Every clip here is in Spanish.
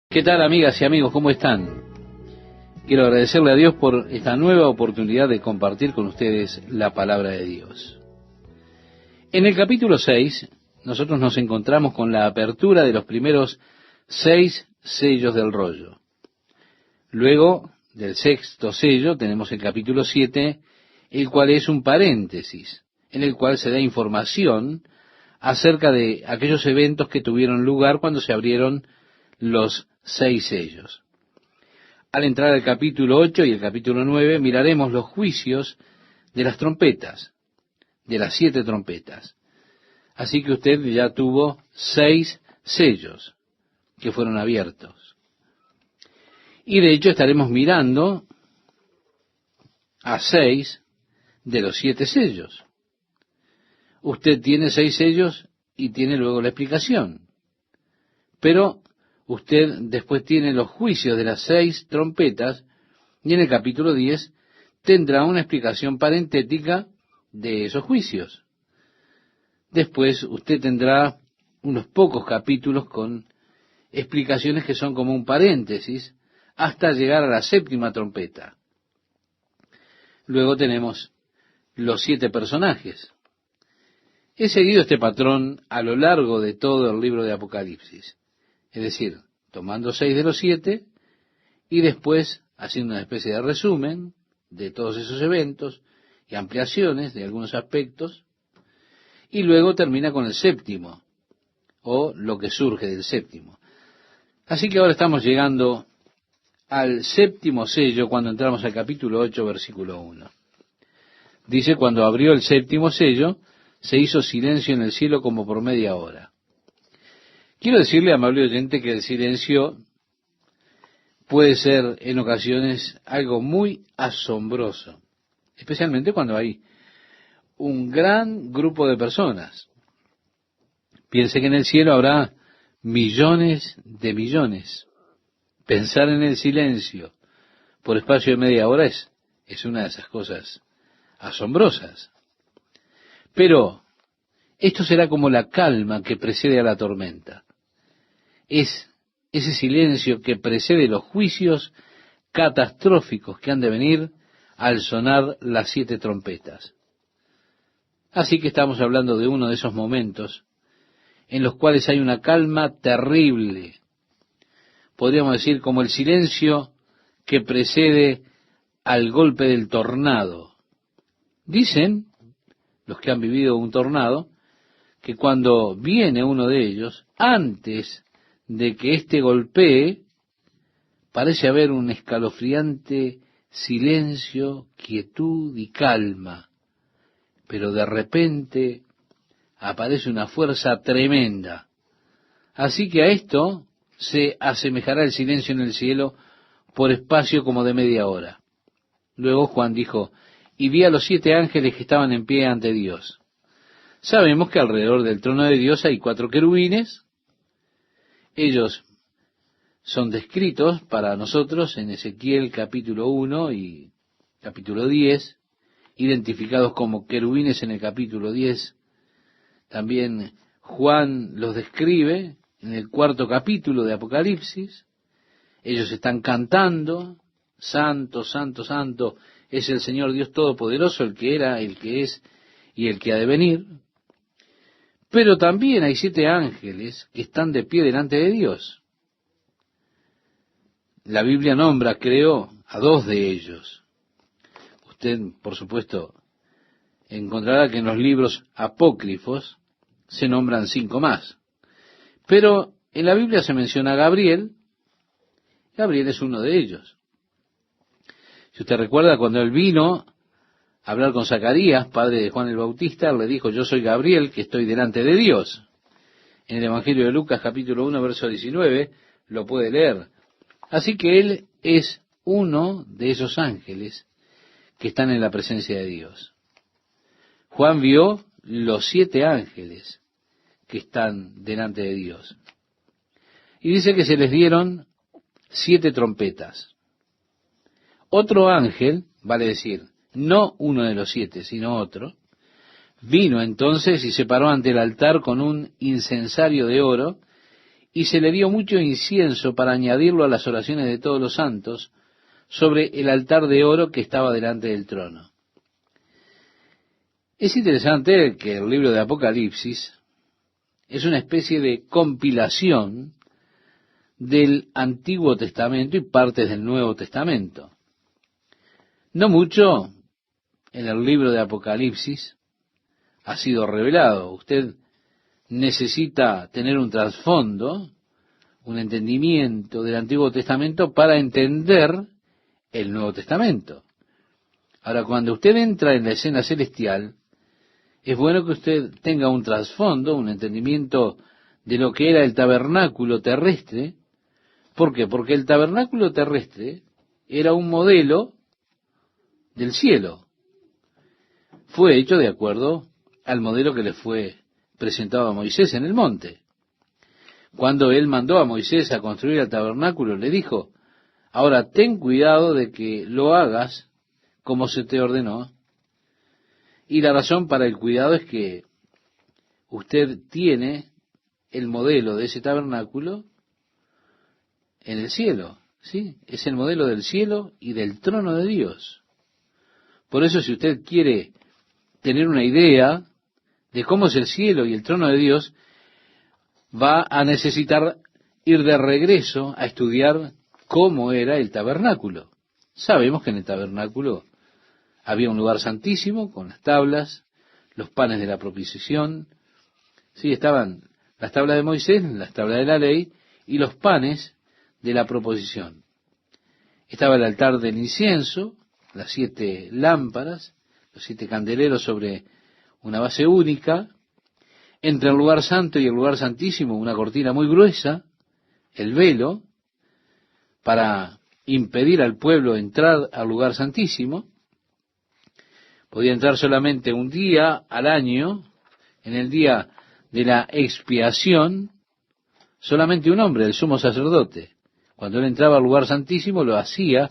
¿Qué tal, amigas y amigos? ¿Cómo están? Quiero agradecerle a Dios por esta nueva oportunidad de compartir con ustedes la palabra de Dios. En el capítulo 6, nosotros nos encontramos con la apertura de los primeros 6 sellos del rollo. Luego del sexto sello tenemos el capítulo 7, el cual es un paréntesis, en el cual se da información acerca de aquellos eventos que tuvieron lugar cuando se abrieron los 6 sellos. Al entrar al capítulo 8 y el capítulo 9, miraremos los juicios de las trompetas, de las 7 trompetas. Así que usted ya tuvo 6 sellos que fueron abiertos. Y de hecho estaremos mirando a 6 de los 7 sellos. Usted tiene 6 sellos y tiene luego la explicación. Pero usted después tiene los juicios de las 6 trompetas y en el capítulo 10 tendrá una explicación parentética de esos juicios. Después usted tendrá unos pocos capítulos con explicaciones que son como un paréntesis hasta llegar a la 7ª trompeta. Luego tenemos los 7 personajes. He seguido este patrón a lo largo de todo el libro de Apocalipsis. Es decir, tomando 6 de los 7 y después haciendo una especie de resumen de todos esos eventos y ampliaciones de algunos aspectos, y luego termina con el 7º, o lo que surge del 7º. Así que ahora estamos llegando al 7º sello cuando entramos al capítulo 8, versículo 1. Dice, cuando abrió el 7º sello, se hizo silencio en el cielo como por media hora. Quiero decirle, amable oyente, que el silencio puede ser en ocasiones algo muy asombroso, especialmente cuando hay un gran grupo de personas. Piense que en el cielo habrá millones de millones. Pensar en el silencio por espacio de media hora es una de esas cosas asombrosas. Pero esto será como la calma que precede a la tormenta. Es ese silencio que precede los juicios catastróficos que han de venir al sonar las 7 trompetas. Así que estamos hablando de uno de esos momentos en los cuales hay una calma terrible. Podríamos decir como el silencio que precede al golpe del tornado. Dicen los que han vivido un tornado que cuando viene uno de ellos, antes de que éste golpee, parece haber un escalofriante silencio, quietud y calma, pero de repente aparece una fuerza tremenda. Así que a esto se asemejará el silencio en el cielo por espacio como de media hora. Luego Juan dijo, y vi a los 7 ángeles que estaban en pie ante Dios. Sabemos que alrededor del trono de Dios hay 4 querubines. Ellos son descritos para nosotros en Ezequiel capítulo 1 y capítulo 10, identificados como querubines en el capítulo 10. También Juan los describe en el 4º capítulo de Apocalipsis. Ellos están cantando, santo, santo, santo, es el Señor Dios Todopoderoso, el que era, el que es y el que ha de venir. Pero también hay 7 ángeles que están de pie delante de Dios. La Biblia nombra, creo, a 2 de ellos. Usted, por supuesto, encontrará que en los libros apócrifos se nombran 5 más. Pero en la Biblia se menciona a Gabriel. Gabriel es uno de ellos. Si usted recuerda, cuando él vino a hablar con Zacarías, padre de Juan el Bautista, él le dijo, yo soy Gabriel, que estoy delante de Dios. En el Evangelio de Lucas, capítulo 1, verso 19, lo puede leer. Así que él es uno de esos ángeles que están en la presencia de Dios. Juan vio los 7 ángeles que están delante de Dios. Y dice que se les dieron 7 trompetas. Otro ángel, vale decir, no uno de los 7, sino otro, vino entonces y se paró ante el altar con un incensario de oro y se le dio mucho incienso para añadirlo a las oraciones de todos los santos sobre el altar de oro que estaba delante del trono. Es interesante que el libro de Apocalipsis es una especie de compilación del Antiguo Testamento y partes del Nuevo Testamento. No mucho en el libro de Apocalipsis ha sido revelado. Usted necesita tener un trasfondo, un entendimiento del Antiguo Testamento para entender el Nuevo Testamento. Ahora, cuando usted entra en la escena celestial, es bueno que usted tenga un trasfondo, un entendimiento de lo que era el tabernáculo terrestre. ¿Por qué? Porque el tabernáculo terrestre era un modelo del cielo. Fue hecho de acuerdo al modelo que le fue presentado a Moisés en el monte. Cuando él mandó a Moisés a construir el tabernáculo, le dijo: ahora ten cuidado de que lo hagas como se te ordenó. Y la razón para el cuidado es que usted tiene el modelo de ese tabernáculo en el cielo, ¿sí? Es el modelo del cielo y del trono de Dios. Por eso, si usted quiere tener una idea de cómo es el cielo y el trono de Dios, va a necesitar ir de regreso a estudiar cómo era el tabernáculo. Sabemos que en el tabernáculo había un lugar santísimo con las tablas, los panes de la propiciación. Sí, estaban las tablas de Moisés, las tablas de la ley y los panes de la proposición. Estaba el altar del incienso, las 7 lámparas, los 7 candeleros sobre una base única. Entre el lugar santo y el lugar santísimo, una cortina muy gruesa, el velo, para impedir al pueblo entrar al lugar santísimo. Podía entrar solamente un día al año, en el día de la expiación, solamente un hombre, el sumo sacerdote. Cuando él entraba al lugar santísimo, lo hacía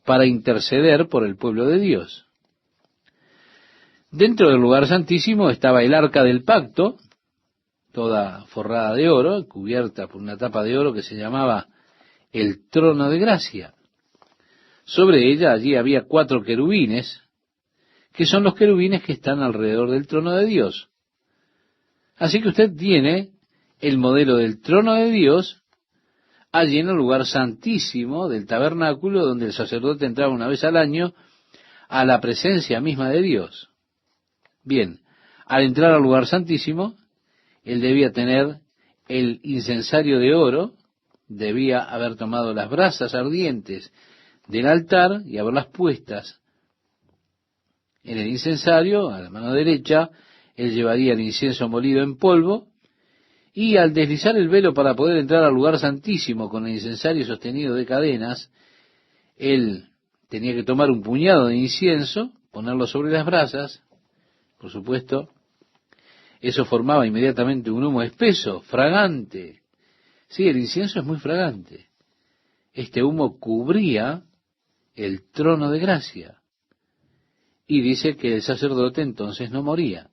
para interceder por el pueblo de Dios. Dentro del lugar santísimo estaba el arca del pacto, toda forrada de oro, cubierta por una tapa de oro que se llamaba el trono de gracia. Sobre ella allí había 4 querubines, que son los querubines que están alrededor del trono de Dios. Así que usted tiene el modelo del trono de Dios allí en el lugar santísimo del tabernáculo, donde el sacerdote entraba una vez al año a la presencia misma de Dios. Bien, al entrar al lugar santísimo, él debía tener el incensario de oro, debía haber tomado las brasas ardientes del altar y haberlas puestas en el incensario. A la mano derecha, él llevaría el incienso molido en polvo, y al deslizar el velo para poder entrar al lugar santísimo con el incensario sostenido de cadenas, él tenía que tomar un puñado de incienso, ponerlo sobre las brasas. Por supuesto, eso formaba inmediatamente un humo espeso, fragante. Sí, el incienso es muy fragante. Este humo cubría el trono de gracia. Y dice que el sacerdote entonces no moría.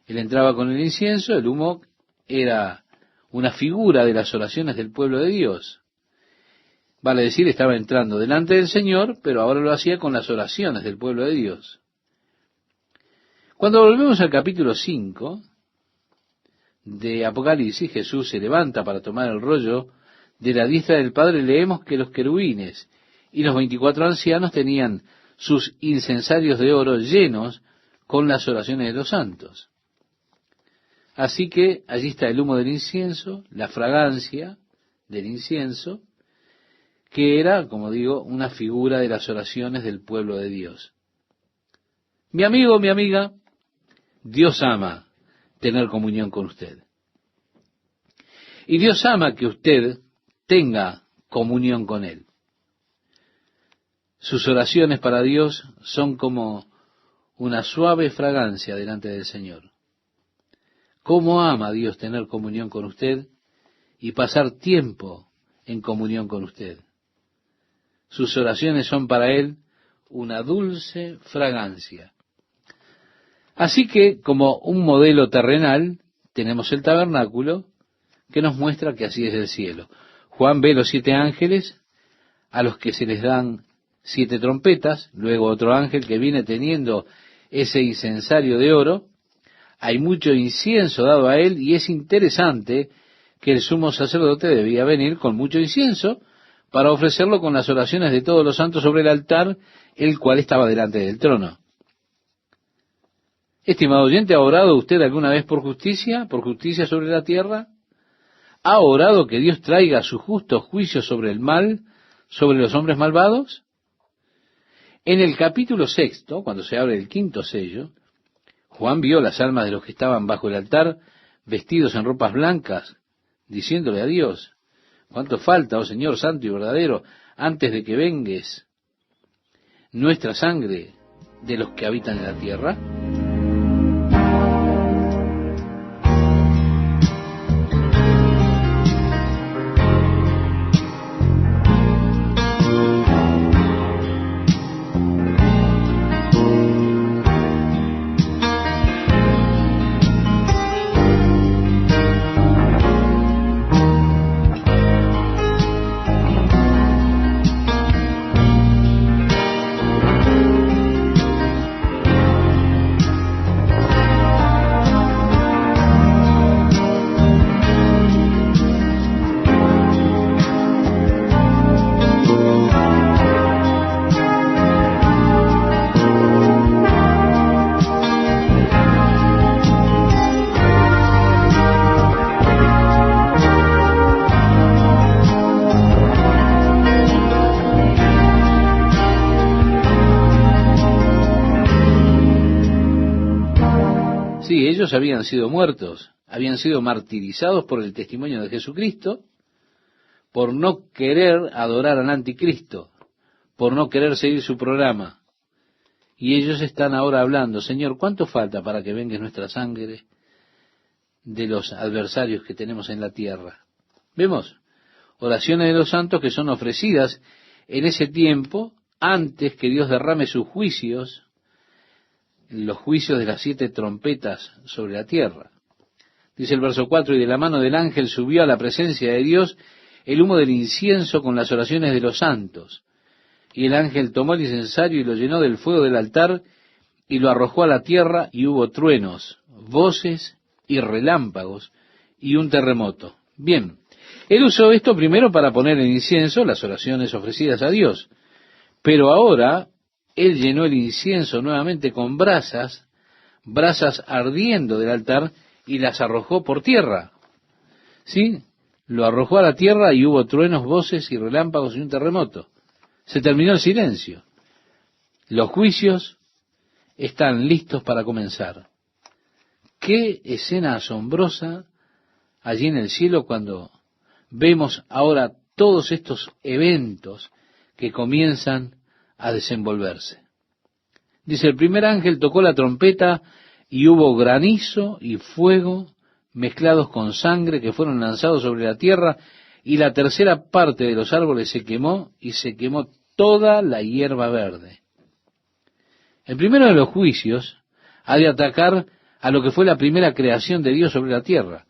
Él entraba con el incienso, el humo era una figura de las oraciones del pueblo de Dios. Vale decir, estaba entrando delante del Señor, pero ahora lo hacía con las oraciones del pueblo de Dios. Cuando volvemos al capítulo 5 de Apocalipsis, Jesús se levanta para tomar el rollo de la diestra del Padre. Leemos que los querubines y los 24 ancianos tenían sus incensarios de oro llenos con las oraciones de los santos. Así que allí está el humo del incienso, la fragancia del incienso, que era, como digo, una figura de las oraciones del pueblo de Dios. Mi amigo, mi amiga, Dios ama tener comunión con usted. Y Dios ama que usted tenga comunión con Él. Sus oraciones para Dios son como una suave fragancia delante del Señor. ¿Cómo ama Dios tener comunión con usted y pasar tiempo en comunión con usted? Sus oraciones son para Él una dulce fragancia. Así que, como un modelo terrenal, tenemos el tabernáculo, que nos muestra que así es el cielo. Juan ve los 7 ángeles a los que se les dan 7 trompetas, luego otro ángel que viene teniendo ese incensario de oro. Hay mucho incienso dado a él, y es interesante que el sumo sacerdote debía venir con mucho incienso para ofrecerlo con las oraciones de todos los santos sobre el altar, el cual estaba delante del trono. Estimado oyente, ¿ha orado usted alguna vez por justicia sobre la tierra? ¿Ha orado que Dios traiga su justo juicio sobre el mal, sobre los hombres malvados? En el capítulo 6, cuando se abre el 5º sello, Juan vio las almas de los que estaban bajo el altar, vestidos en ropas blancas, diciéndole a Dios: ¿cuánto falta, oh Señor santo y verdadero, antes de que vengues nuestra sangre de los que habitan en la tierra? Sí, ellos habían sido muertos, habían sido martirizados por el testimonio de Jesucristo, por no querer adorar al anticristo, por no querer seguir su programa. Y ellos están ahora hablando: Señor, ¿cuánto falta para que vengue nuestra sangre de los adversarios que tenemos en la tierra? Vemos oraciones de los santos que son ofrecidas en ese tiempo, antes que Dios derrame sus juicios, los juicios de las 7 trompetas sobre la tierra. Dice el verso 4: y de la mano del ángel subió a la presencia de Dios el humo del incienso con las oraciones de los santos. Y el ángel tomó el incensario y lo llenó del fuego del altar y lo arrojó a la tierra, y hubo truenos, voces y relámpagos y un terremoto. Bien, él usó esto primero para poner en incienso las oraciones ofrecidas a Dios, pero ahora él llenó el incienso nuevamente con brasas ardiendo del altar, y las arrojó por tierra. ¿Sí? Lo arrojó a la tierra y hubo truenos, voces y relámpagos y un terremoto. Se terminó el silencio. Los juicios están listos para comenzar. Qué escena asombrosa allí en el cielo cuando vemos ahora todos estos eventos que comienzan a desenvolverse. Dice: el primer ángel tocó la trompeta y hubo granizo y fuego mezclados con sangre que fueron lanzados sobre la tierra, y la tercera parte de los árboles se quemó, y se quemó toda la hierba verde. El primero de los juicios ha de atacar a lo que fue la primera creación de Dios sobre la tierra,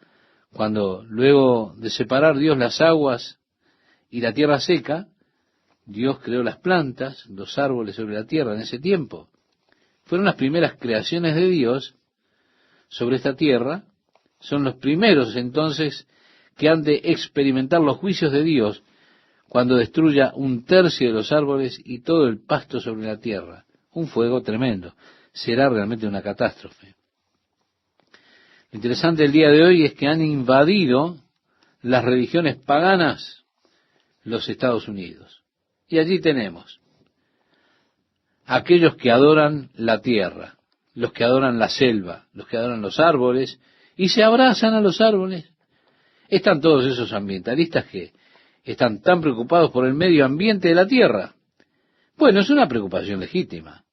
cuando luego de separar Dios las aguas y la tierra seca, Dios creó las plantas, los árboles sobre la tierra en ese tiempo. Fueron las primeras creaciones de Dios sobre esta tierra. Son los primeros entonces que han de experimentar los juicios de Dios cuando destruya 1/3 de los árboles y todo el pasto sobre la tierra. Un fuego tremendo. Será realmente una catástrofe. Lo interesante del día de hoy es que han invadido las religiones paganas los Estados Unidos. Y allí tenemos aquellos que adoran la tierra, los que adoran la selva, los que adoran los árboles, y se abrazan a los árboles. Están todos esos ambientalistas que están tan preocupados por el medio ambiente de la tierra. Bueno, es una preocupación legítima.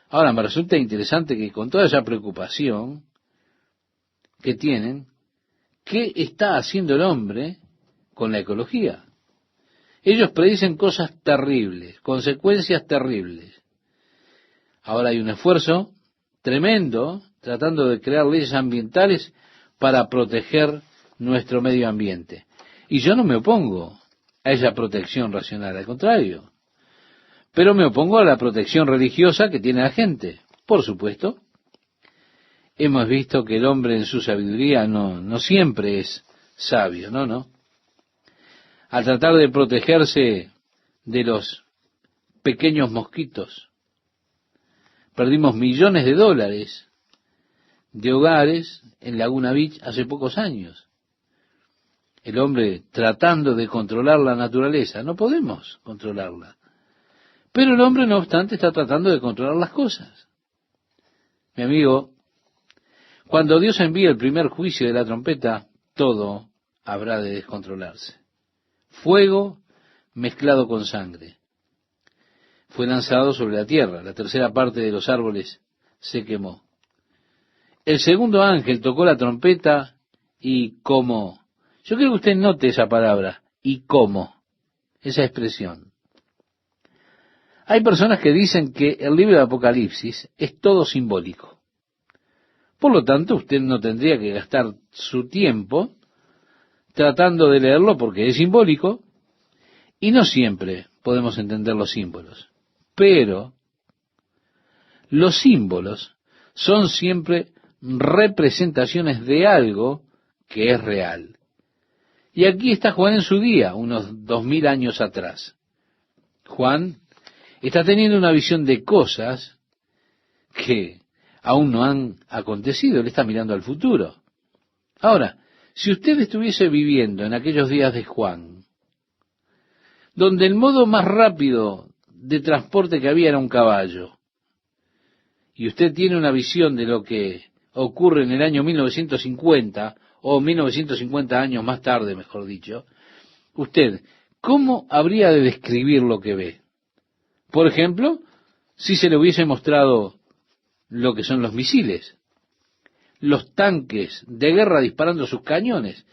Ahora, me resulta interesante que con toda esa preocupación que tienen, ¿qué está haciendo el hombre con la ecología? Ellos predicen cosas terribles, consecuencias terribles. Ahora hay un esfuerzo tremendo tratando de crear leyes ambientales para proteger nuestro medio ambiente. Y yo no me opongo a esa protección racional, al contrario. Pero me opongo a la protección religiosa que tiene la gente. Por supuesto, hemos visto que el hombre en su sabiduría no siempre es sabio, no. Al tratar de protegerse de los pequeños mosquitos, perdimos millones de dólares de hogares en Laguna Beach hace pocos años. El hombre tratando de controlar la naturaleza, no podemos controlarla. Pero el hombre, no obstante, está tratando de controlar las cosas. Mi amigo, cuando Dios envíe el primer juicio de la trompeta, todo habrá de descontrolarse. Fuego mezclado con sangre. Fue lanzado sobre la tierra, la tercera parte de los árboles se quemó. El segundo ángel tocó la trompeta y como. Yo quiero que usted note esa palabra, y como, esa expresión. Hay personas que dicen que el libro de Apocalipsis es todo simbólico. Por lo tanto, usted no tendría que gastar su tiempo tratando de leerlo porque es simbólico y no siempre podemos entender los símbolos. Pero los símbolos son siempre representaciones de algo que es real. Y aquí está Juan en su día, unos 2000 años atrás. Juan está teniendo una visión de cosas que aún no han acontecido. Él está mirando al futuro. Ahora, si usted estuviese viviendo en aquellos días de Juan, donde el modo más rápido de transporte que había era un caballo, y usted tiene una visión de lo que ocurre en el año 1950, o 1950 años más tarde, mejor dicho, usted, ¿cómo habría de describir lo que ve? Por ejemplo, si se le hubiese mostrado lo que son los misiles, los tanques de guerra disparando sus cañones,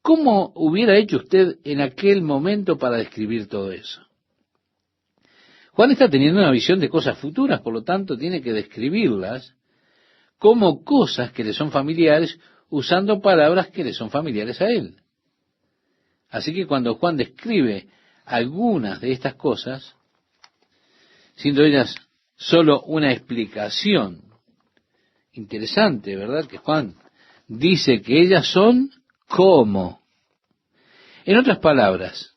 ¿cómo hubiera hecho usted en aquel momento para describir todo eso? Juan está teniendo una visión de cosas futuras, por lo tanto tiene que describirlas como cosas que le son familiares, usando palabras que le son familiares a él. Así que cuando Juan describe algunas de estas cosas, siendo ellas solo una explicación interesante, ¿verdad? Que Juan dice que ellas son como. En otras palabras,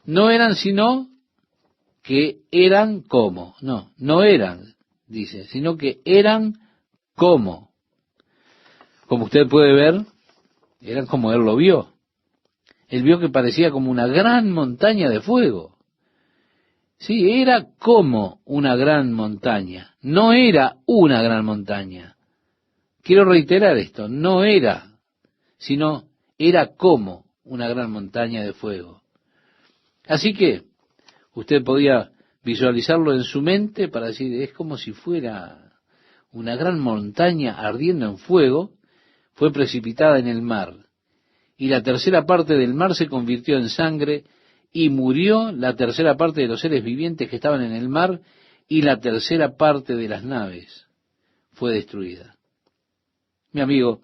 no eran sino que eran como. No eran, dice, sino que eran como. Como usted puede ver, eran como él lo vio. Él vio que parecía como una gran montaña de fuego. Sí, era como una gran montaña. No era una gran montaña. Quiero reiterar esto, no era, sino era como una gran montaña de fuego. Así que usted podía visualizarlo en su mente para decir, es como si fuera una gran montaña ardiendo en fuego, fue precipitada en el mar, y la tercera parte del mar se convirtió en sangre, y murió la tercera parte de los seres vivientes que estaban en el mar, y la tercera parte de las naves fue destruida. Mi amigo,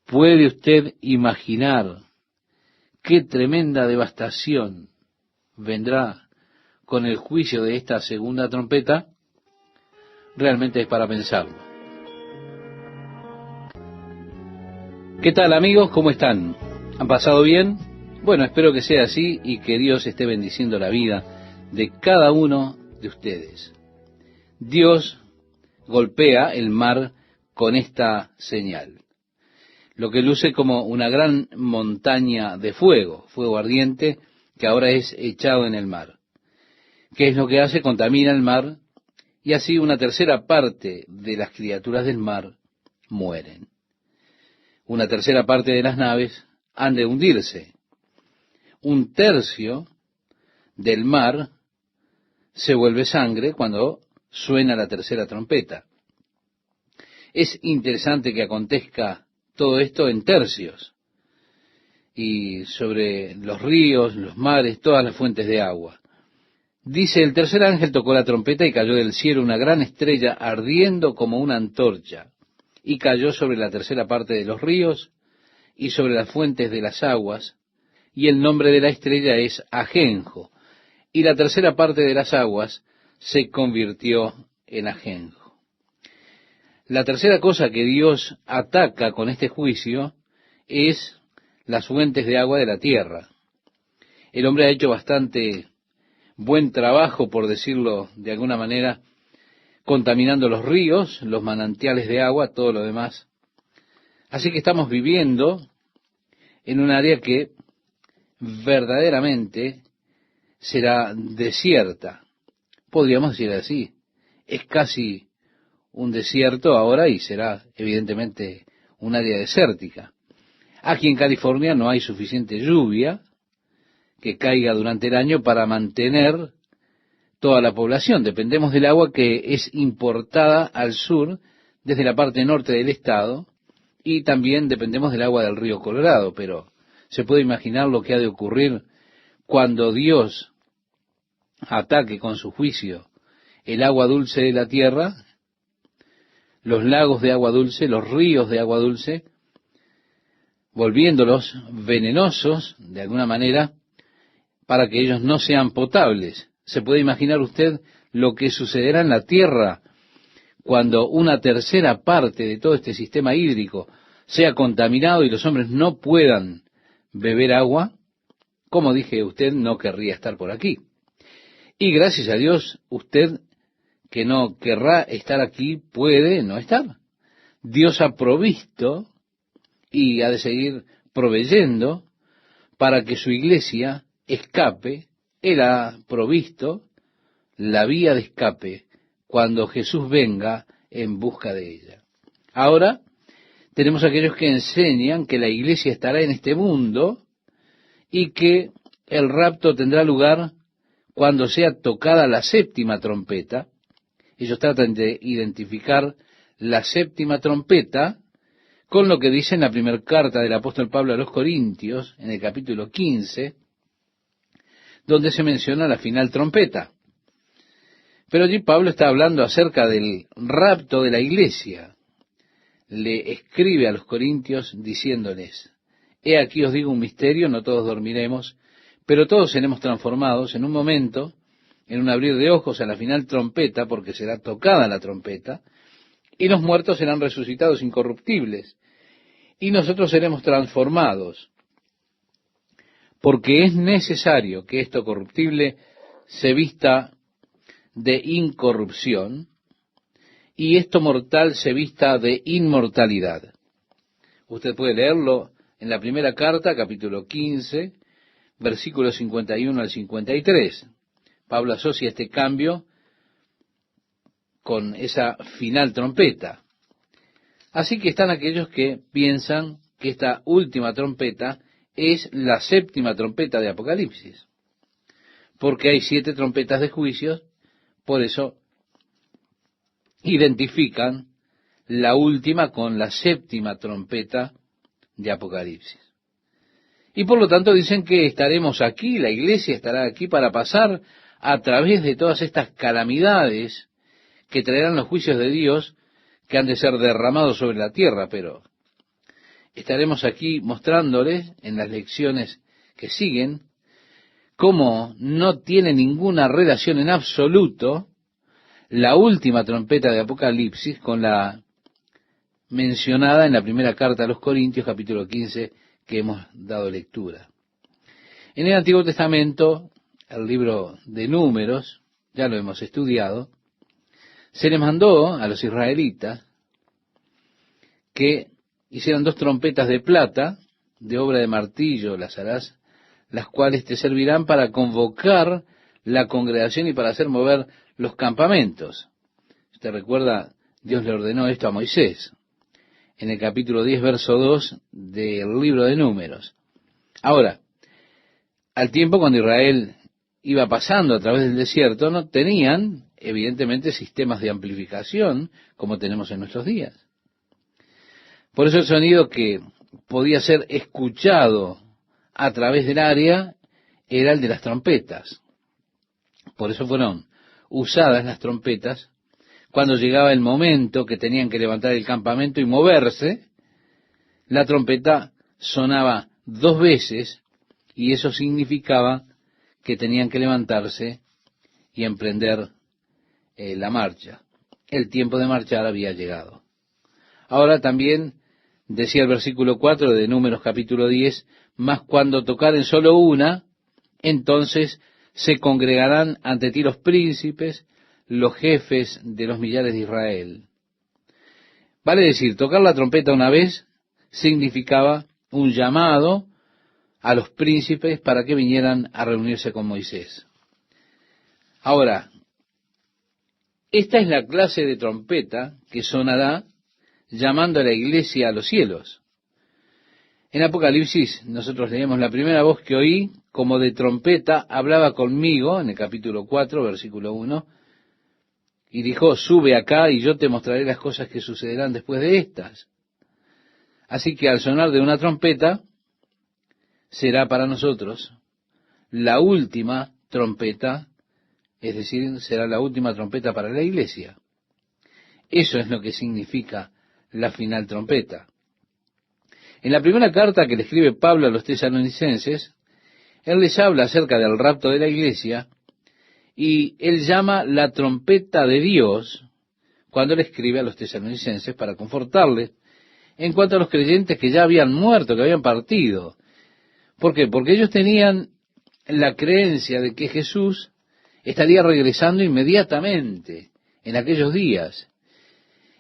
¿puede usted imaginar qué tremenda devastación vendrá con el juicio de esta segunda trompeta? Realmente es para pensarlo. ¿Qué tal, amigos? ¿Cómo están? ¿Han pasado bien? Bueno, espero que sea así y que Dios esté bendiciendo la vida de cada uno de ustedes. Dios golpea el mar con esta señal, lo que luce como una gran montaña de fuego, fuego ardiente, que ahora es echado en el mar. ¿Qué es lo que hace? Contamina el mar, y así una tercera parte de las criaturas del mar mueren. Una tercera parte de las naves han de hundirse. Un tercio del mar se vuelve sangre cuando suena la tercera trompeta. Es interesante que acontezca todo esto en tercios, y sobre los ríos, los mares, todas las fuentes de agua. Dice, el tercer ángel tocó la trompeta y cayó del cielo una gran estrella ardiendo como una antorcha, y cayó sobre la tercera parte de los ríos y sobre las fuentes de las aguas, y el nombre de la estrella es Ajenjo, y la tercera parte de las aguas se convirtió en ajenjo. La tercera cosa que Dios ataca con este juicio es las fuentes de agua de la tierra. El hombre ha hecho bastante buen trabajo, por decirlo de alguna manera, contaminando los ríos, los manantiales de agua, todo lo demás. Así que estamos viviendo en un área que verdaderamente será desierta. Podríamos decir así. Es casi un desierto ahora y será evidentemente un área desértica. Aquí en California no hay suficiente lluvia que caiga durante el año para mantener toda la población. Dependemos del agua que es importada al sur desde la parte norte del estado, y también dependemos del agua del río Colorado, pero se puede imaginar lo que ha de ocurrir cuando Dios ataque con su juicio el agua dulce de la tierra, los lagos de agua dulce, los ríos de agua dulce, volviéndolos venenosos de alguna manera para que ellos no sean potables. ¿Se puede imaginar usted lo que sucederá en la tierra cuando una tercera parte de todo este sistema hídrico sea contaminado y los hombres no puedan beber agua? Como dije, usted no querría estar por aquí. Y gracias a Dios, usted que no querrá estar aquí puede no estar. Dios ha provisto y ha de seguir proveyendo para que su iglesia escape. Él ha provisto la vía de escape cuando Jesús venga en busca de ella. Ahora tenemos aquellos que enseñan que la iglesia estará en este mundo y que el rapto tendrá lugar cuando sea tocada la séptima trompeta. Ellos tratan de identificar la séptima trompeta con lo que dice en la primera carta del apóstol Pablo a los Corintios, en el capítulo 15, donde se menciona la final trompeta. Pero allí Pablo está hablando acerca del rapto de la iglesia. Le escribe a los Corintios diciéndoles: he aquí os digo un misterio, no todos dormiremos, pero todos seremos transformados en un momento, en un abrir de ojos, a la final trompeta, porque será tocada la trompeta, y los muertos serán resucitados incorruptibles, y nosotros seremos transformados, porque es necesario que esto corruptible se vista de incorrupción, y esto mortal se vista de inmortalidad. Usted puede leerlo en la primera carta, capítulo 15, versículos 51 al 53. Pablo asocia este cambio con esa final trompeta. Así que están aquellos que piensan que esta última trompeta es la séptima trompeta de Apocalipsis, porque hay 7 trompetas de juicios. Por eso identifican la última con la séptima trompeta de Apocalipsis. Y por lo tanto dicen que estaremos aquí, la iglesia estará aquí para pasar a través de todas estas calamidades que traerán los juicios de Dios que han de ser derramados sobre la tierra, pero estaremos aquí mostrándoles en las lecciones que siguen cómo no tiene ninguna relación en absoluto la última trompeta de Apocalipsis con la mencionada en la primera carta a los Corintios, capítulo 15, que hemos dado lectura. En el Antiguo Testamento, el libro de Números, ya lo hemos estudiado, se les mandó a los israelitas que hicieran 2 trompetas de plata, de obra de martillo las harás, las cuales te servirán para convocar la congregación y para hacer mover los campamentos. Usted recuerda, Dios le ordenó esto a Moisés, en el capítulo 10, verso 2 del libro de Números. Ahora, al tiempo cuando Israel iba pasando a través del desierto, no tenían, evidentemente, sistemas de amplificación como tenemos en nuestros días. Por eso el sonido que podía ser escuchado a través del área era el de las trompetas. Por eso fueron usadas las trompetas cuando llegaba el momento que tenían que levantar el campamento y moverse. La trompeta sonaba 2 veces y eso significaba que tenían que levantarse y emprender la marcha. El tiempo de marchar había llegado. Ahora también decía el versículo 4 de Números capítulo 10, mas cuando tocaren solo una, entonces se congregarán ante ti los príncipes, los jefes de los millares de Israel. Vale decir, tocar la trompeta una vez significaba un llamado a los príncipes para que vinieran a reunirse con Moisés. Ahora, esta es la clase de trompeta que sonará llamando a la iglesia a los cielos. En Apocalipsis nosotros leemos: la primera voz que oí, como de trompeta, hablaba conmigo, en el capítulo 4, versículo 1, y dijo: sube acá y yo te mostraré las cosas que sucederán después de estas. Así que al sonar de una trompeta, será para nosotros la última trompeta, es decir, será la última trompeta para la iglesia. Eso es lo que significa la final trompeta. En la primera carta que le escribe Pablo a los tesalonicenses, él les habla acerca del rapto de la iglesia, y él llama la trompeta de Dios cuando le escribe a los tesalonicenses para confortarles en cuanto a los creyentes que ya habían muerto, que habían partido. ¿Por qué? Porque ellos tenían la creencia de que Jesús estaría regresando inmediatamente en aquellos días,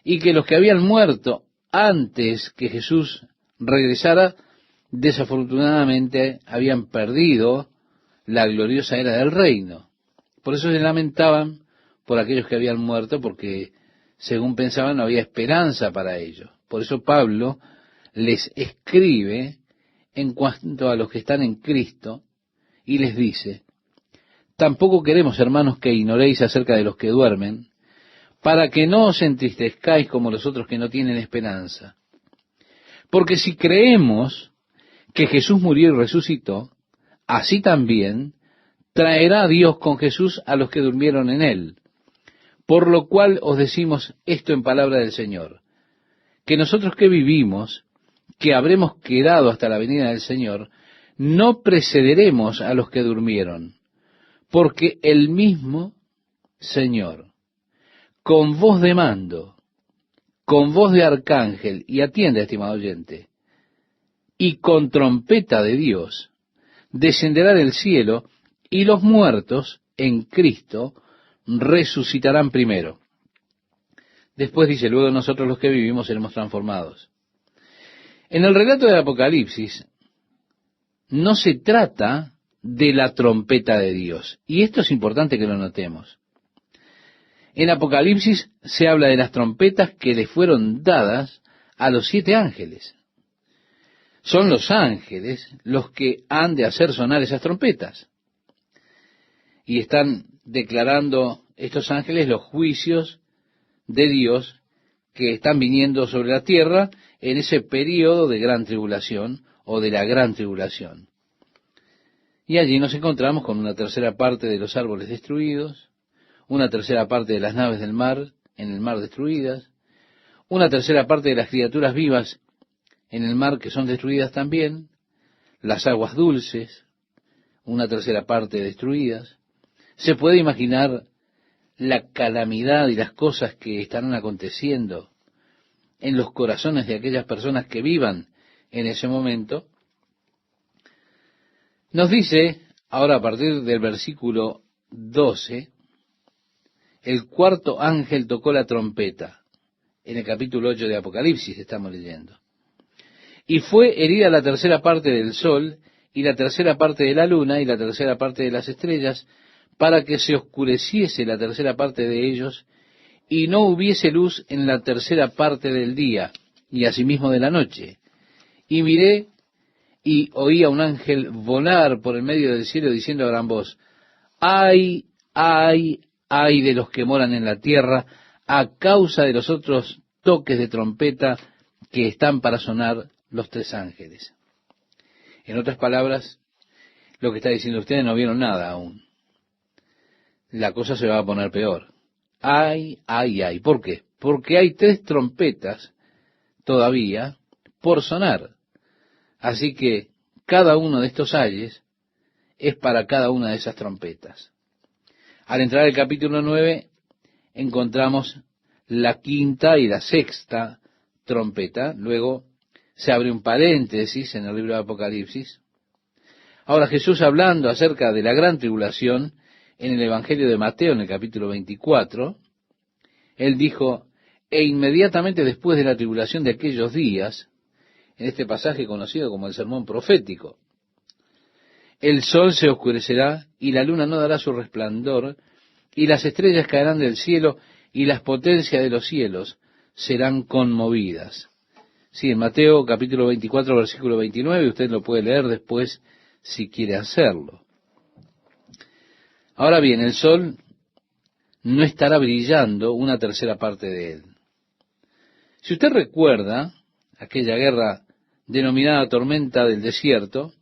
y que los que habían muerto antes que Jesús regresara, desafortunadamente habían perdido la gloriosa era del reino. Por eso se lamentaban por aquellos que habían muerto, porque según pensaban no había esperanza para ellos. Por eso Pablo les escribe en cuanto a los que están en Cristo y les dice: tampoco queremos, hermanos, que ignoréis acerca de los que duermen, para que no os entristezcáis como los otros que no tienen esperanza. Porque si creemos que Jesús murió y resucitó, así también traerá Dios con Jesús a los que durmieron en él. Por lo cual os decimos esto en palabra del Señor, que nosotros que vivimos, que habremos quedado hasta la venida del Señor, no precederemos a los que durmieron, porque el mismo Señor, con voz de mando, con voz de arcángel, y atiende, estimado oyente, y con trompeta de Dios, descenderá del cielo, y los muertos en Cristo resucitarán primero. Después dice: luego nosotros los que vivimos seremos transformados. En el relato del Apocalipsis no se trata de la trompeta de Dios, y esto es importante que lo notemos. En Apocalipsis se habla de las trompetas que le fueron dadas a los 7 ángeles. Son los ángeles los que han de hacer sonar esas trompetas. Y están declarando estos ángeles los juicios de Dios que están viniendo sobre la tierra en ese período de gran tribulación o de la gran tribulación. Y allí nos encontramos con una tercera parte de los árboles destruidos, una tercera parte de las naves del mar, en el mar destruidas, una tercera parte de las criaturas vivas en el mar que son destruidas también, las aguas dulces, una tercera parte destruidas. Se puede imaginar la calamidad y las cosas que estarán aconteciendo en los corazones de aquellas personas que vivan en ese momento. Nos dice, ahora a partir del versículo 12, el cuarto ángel tocó la trompeta. En el capítulo 8 de Apocalipsis estamos leyendo. Y fue herida la tercera parte del sol, y la tercera parte de la luna, y la tercera parte de las estrellas, para que se oscureciese la tercera parte de ellos, y no hubiese luz en la tercera parte del día, y asimismo de la noche. Y miré, y oí a un ángel volar por el medio del cielo, diciendo a gran voz: ¡ay, ay, ay de los que moran en la tierra, a causa de los otros toques de trompeta que están para sonar los 3 ángeles! En otras palabras, lo que está diciendo: ustedes no vieron nada aún. La cosa se va a poner peor. ¡Ay, ay, ay! ¿Por qué? Porque hay 3 trompetas todavía por sonar. Así que cada uno de estos ayes es para cada una de esas trompetas. Al entrar el capítulo 9, encontramos la quinta y la sexta trompeta. Luego se abre un paréntesis en el libro de Apocalipsis. Ahora Jesús, hablando acerca de la gran tribulación en el Evangelio de Mateo, en el capítulo 24, él dijo: e inmediatamente después de la tribulación de aquellos días, en este pasaje conocido como el sermón profético, el sol se oscurecerá y la luna no dará su resplandor, y las estrellas caerán del cielo, y las potencias de los cielos serán conmovidas. Sí, en Mateo capítulo 24, versículo 29, usted lo puede leer después si quiere hacerlo. Ahora bien, el sol no estará brillando una tercera parte de él. Si usted recuerda aquella guerra denominada tormenta del desierto,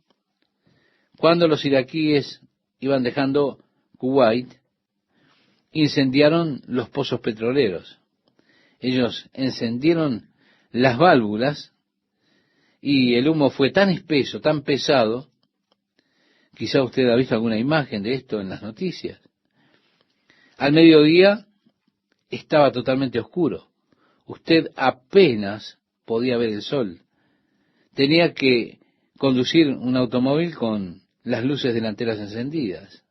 cuando los iraquíes iban dejando Kuwait, incendiaron los pozos petroleros. Ellos encendieron las válvulas y el humo fue tan espeso, tan pesado, quizá usted ha visto alguna imagen de esto en las noticias. Al mediodía estaba totalmente oscuro. Usted apenas podía ver el sol. Tenía que conducir un automóvil con las luces delanteras encendidas.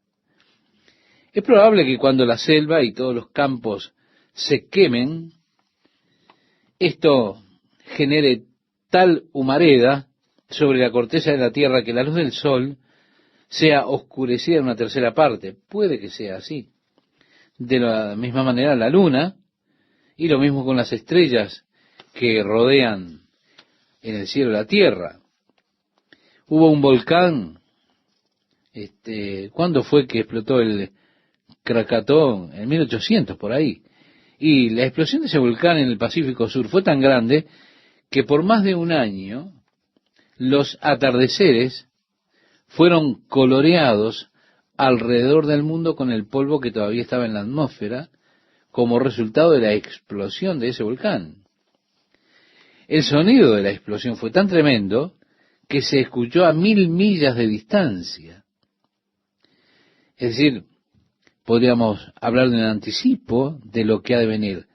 Es probable que cuando la selva y todos los campos se quemen, esto genere tal humareda sobre la corteza de la tierra que la luz del sol sea oscurecida en una tercera parte. Puede que sea así. De la misma manera la luna, y lo mismo con las estrellas que rodean en el cielo la tierra. Hubo un volcán, ¿cuándo fue que explotó el Krakatau? En 1800, por ahí. Y la explosión de ese volcán en el Pacífico Sur fue tan grande que por más de un año los atardeceres fueron coloreados alrededor del mundo con el polvo que todavía estaba en la atmósfera como resultado de la explosión de ese volcán. El sonido de la explosión fue tan tremendo que se escuchó a 1000 millas de distancia. Es decir, podríamos hablar de un anticipo de lo que ha de venir.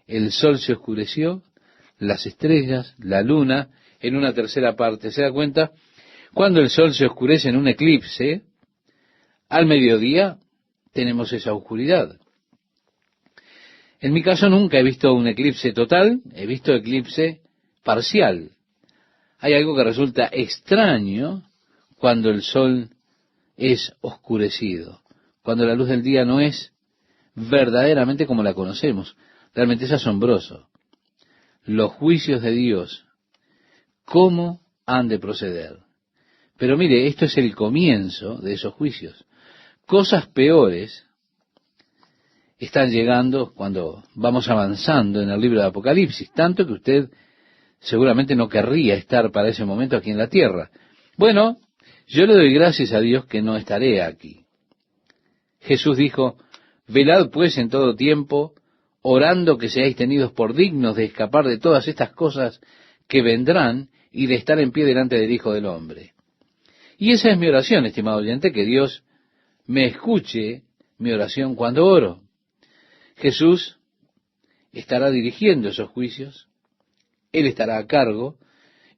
El sol se oscureció, las estrellas, la luna, en una tercera parte. ¿Se da cuenta? Cuando el sol se oscurece en un eclipse, al mediodía tenemos esa oscuridad. En mi caso nunca he visto un eclipse total, he visto eclipse parcial. Hay algo que resulta extraño cuando el sol es oscurecido, cuando la luz del día no es verdaderamente como la conocemos. Realmente es asombroso. Los juicios de Dios, ¿cómo han de proceder? Pero mire, esto es el comienzo de esos juicios. Cosas peores están llegando cuando vamos avanzando en el libro de Apocalipsis, tanto que usted seguramente no querría estar para ese momento aquí en la tierra. Bueno, yo le doy gracias a Dios que no estaré aquí. Jesús dijo: velad pues en todo tiempo, orando que seáis tenidos por dignos de escapar de todas estas cosas que vendrán y de estar en pie delante del Hijo del Hombre. Y esa es mi oración, estimado oyente, que Dios me escuche mi oración cuando oro. Jesús estará dirigiendo esos juicios, Él estará a cargo,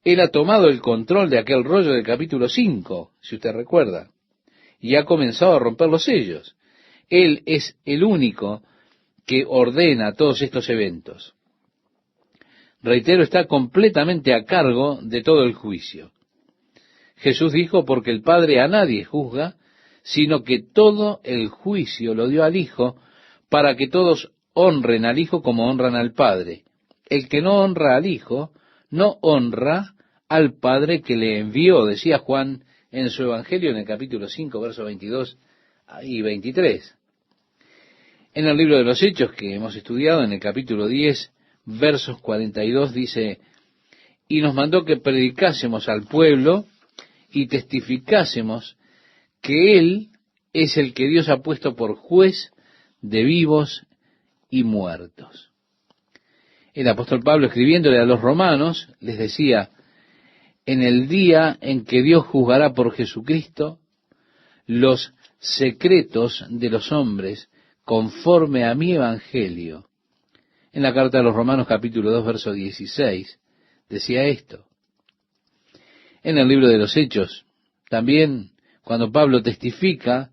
Él ha tomado el control de aquel rollo del capítulo 5, si usted recuerda, y ha comenzado a romper los sellos. Él es el único que ordena todos estos eventos. Reitero, está completamente a cargo de todo el juicio. Jesús dijo: porque el Padre a nadie juzga, sino que todo el juicio lo dio al Hijo, para que todos honren al Hijo como honran al Padre. El que no honra al Hijo, no honra al Padre que le envió, decía Juan en su Evangelio en el capítulo 5, versos 22 y 23. En el libro de los Hechos que hemos estudiado, en el capítulo 10, versos 42, dice: y nos mandó que predicásemos al pueblo y testificásemos que Él es el que Dios ha puesto por juez de vivos y muertos. El apóstol Pablo, escribiéndole a los romanos, les decía: en el día en que Dios juzgará por Jesucristo los secretos de los hombres conforme a mi evangelio. En la carta de los Romanos capítulo 2 verso 16 decía esto. En el libro de los Hechos también, cuando Pablo testifica,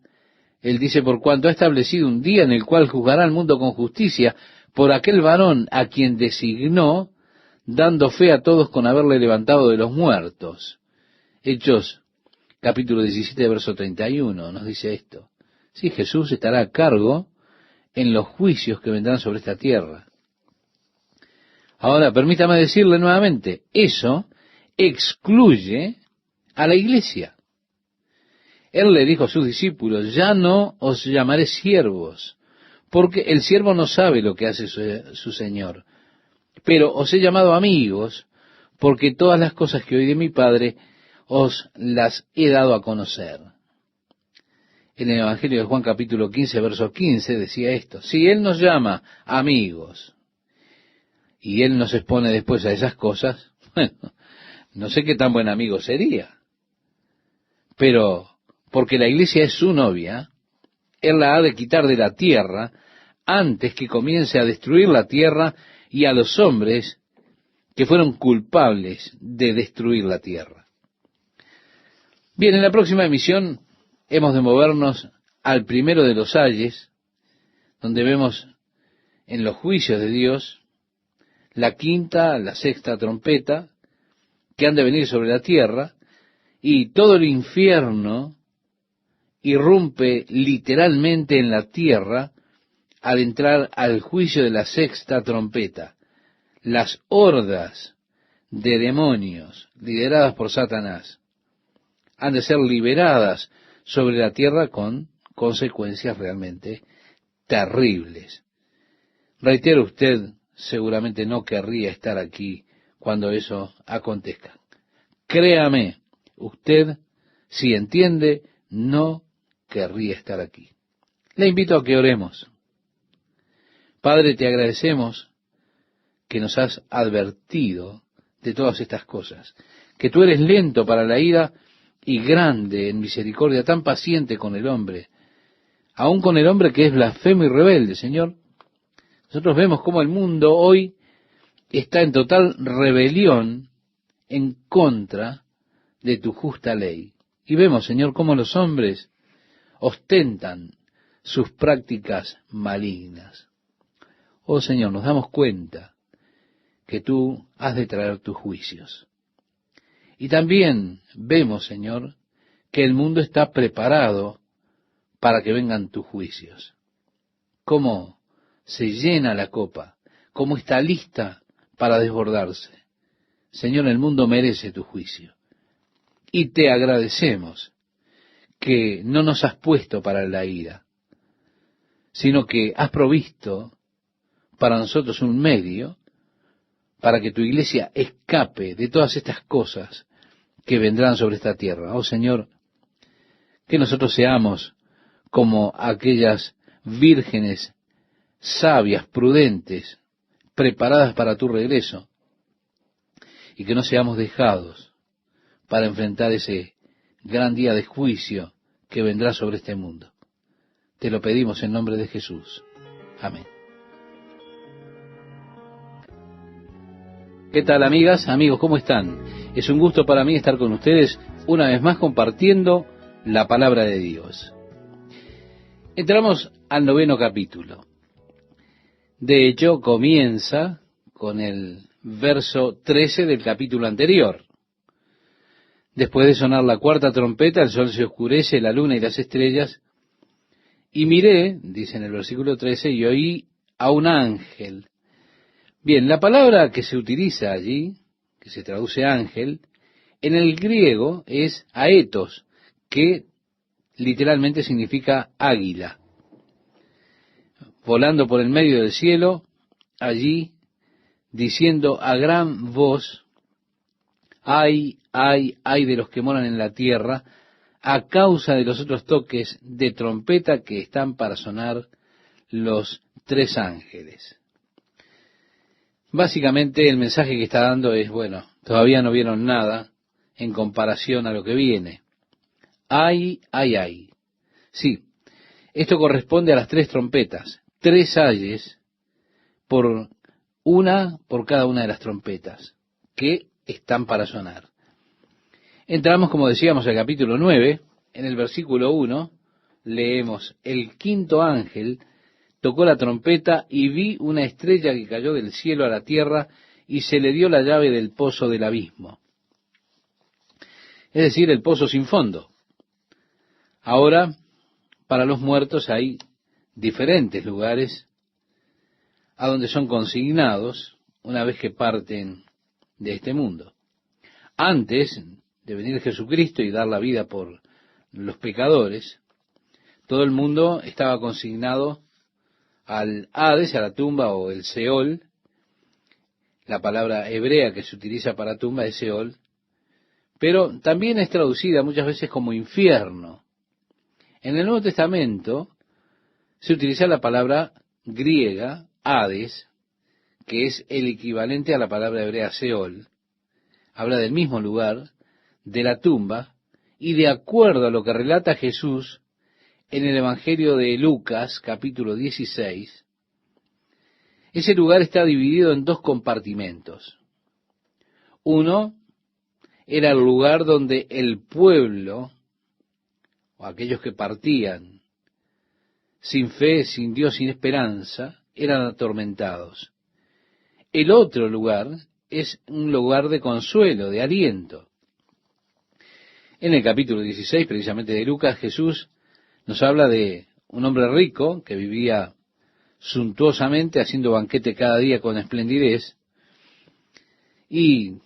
él dice: por cuanto ha establecido un día en el cual juzgará al mundo con justicia por aquel varón a quien designó, dando fe a todos con haberle levantado de los muertos. Hechos capítulo 17 verso 31 nos dice esto. Sí, Jesús estará a cargo en los juicios que vendrán sobre esta tierra. Ahora, permítame decirle nuevamente, eso excluye a la iglesia. Él le dijo a sus discípulos: ya no os llamaré siervos, porque el siervo no sabe lo que hace su señor, pero os he llamado amigos, porque todas las cosas que oí de mi Padre os las he dado a conocer. En el Evangelio de Juan capítulo 15, verso 15 decía esto: si Él nos llama amigos, y Él nos expone después a esas cosas, bueno, no sé qué tan buen amigo sería. Pero, porque la iglesia es su novia, Él la ha de quitar de la tierra antes que comience a destruir la tierra y a los hombres que fueron culpables de destruir la tierra. Bien, en la próxima emisión hemos de movernos al primero de los ayes, donde vemos en los juicios de Dios la quinta, la sexta trompeta, que han de venir sobre la tierra, y todo el infierno irrumpe literalmente en la tierra al entrar al juicio de la sexta trompeta. Las hordas de demonios lideradas por Satanás han de ser liberadas sobre la tierra con consecuencias realmente terribles. Reitero, usted seguramente no querría estar aquí cuando eso acontezca. Créame, usted, si entiende, no querría estar aquí. Le invito a que oremos. Padre, te agradecemos que nos has advertido de todas estas cosas, que tú eres lento para la ira y grande en misericordia, tan paciente con el hombre, aun con el hombre que es blasfemo y rebelde, Señor. Nosotros vemos cómo el mundo hoy está en total rebelión en contra de tu justa ley. Y vemos, Señor, cómo los hombres ostentan sus prácticas malignas. Oh Señor, nos damos cuenta que tú has de traer tus juicios. Y también vemos, Señor, que el mundo está preparado para que vengan tus juicios. Cómo se llena la copa, cómo está lista para desbordarse. Señor, el mundo merece tu juicio. Y te agradecemos que no nos has puesto para la ira, sino que has provisto para nosotros un medio para que tu iglesia escape de todas estas cosas que vendrán sobre esta tierra. Oh Señor, que nosotros seamos como aquellas vírgenes sabias, prudentes, preparadas para tu regreso, y que no seamos dejados para enfrentar ese gran día de juicio que vendrá sobre este mundo. Te lo pedimos en nombre de Jesús. Amén. ¿Qué tal, amigas, amigos? ¿Cómo están? Es un gusto para mí estar con ustedes una vez más compartiendo la palabra de Dios. Entramos al 9º capítulo. De hecho, comienza con el verso 13 del capítulo anterior. Después de sonar la cuarta trompeta, el sol se oscurece, la luna y las estrellas, y miré, dice en el versículo 13, y oí a un ángel. Bien, la palabra que se utiliza allí, que se traduce ángel, en el griego es aetos, que literalmente significa águila. Volando por el medio del cielo, allí, diciendo a gran voz: ay, ay, ay de los que moran en la tierra, a causa de los otros toques de trompeta que están para sonar los 3 ángeles. Básicamente el mensaje que está dando es, bueno, todavía no vieron nada, en comparación a lo que viene. Ay, ay, ay. Sí, esto corresponde a las 3 trompetas, 3 ayes por cada una de las trompetas que están para sonar. Entramos, como decíamos, al capítulo 9. En el versículo 1 leemos: el quinto ángel tocó la trompeta y vi una estrella que cayó del cielo a la tierra y se le dio la llave del pozo del abismo. Es decir, el pozo sin fondo. Ahora, para los muertos hay diferentes lugares a donde son consignados una vez que parten de este mundo. Antes de venir Jesucristo y dar la vida por los pecadores, todo el mundo estaba consignado al Hades, a la tumba, o el Seol. La palabra hebrea que se utiliza para tumba es Seol, pero también es traducida muchas veces como infierno. En el Nuevo Testamento se utiliza la palabra griega Hades, que es el equivalente a la palabra hebrea Seol. Habla del mismo lugar, de la tumba, y de acuerdo a lo que relata Jesús en el Evangelio de Lucas, capítulo 16, ese lugar está dividido en 2 compartimentos. Uno era el lugar donde el pueblo, o aquellos que partían sin fe, sin Dios, sin esperanza, eran atormentados. El otro lugar es un lugar de consuelo, de aliento. En el capítulo 16, precisamente de Lucas, Jesús nos habla de un hombre rico que vivía suntuosamente, haciendo banquete cada día con esplendidez, y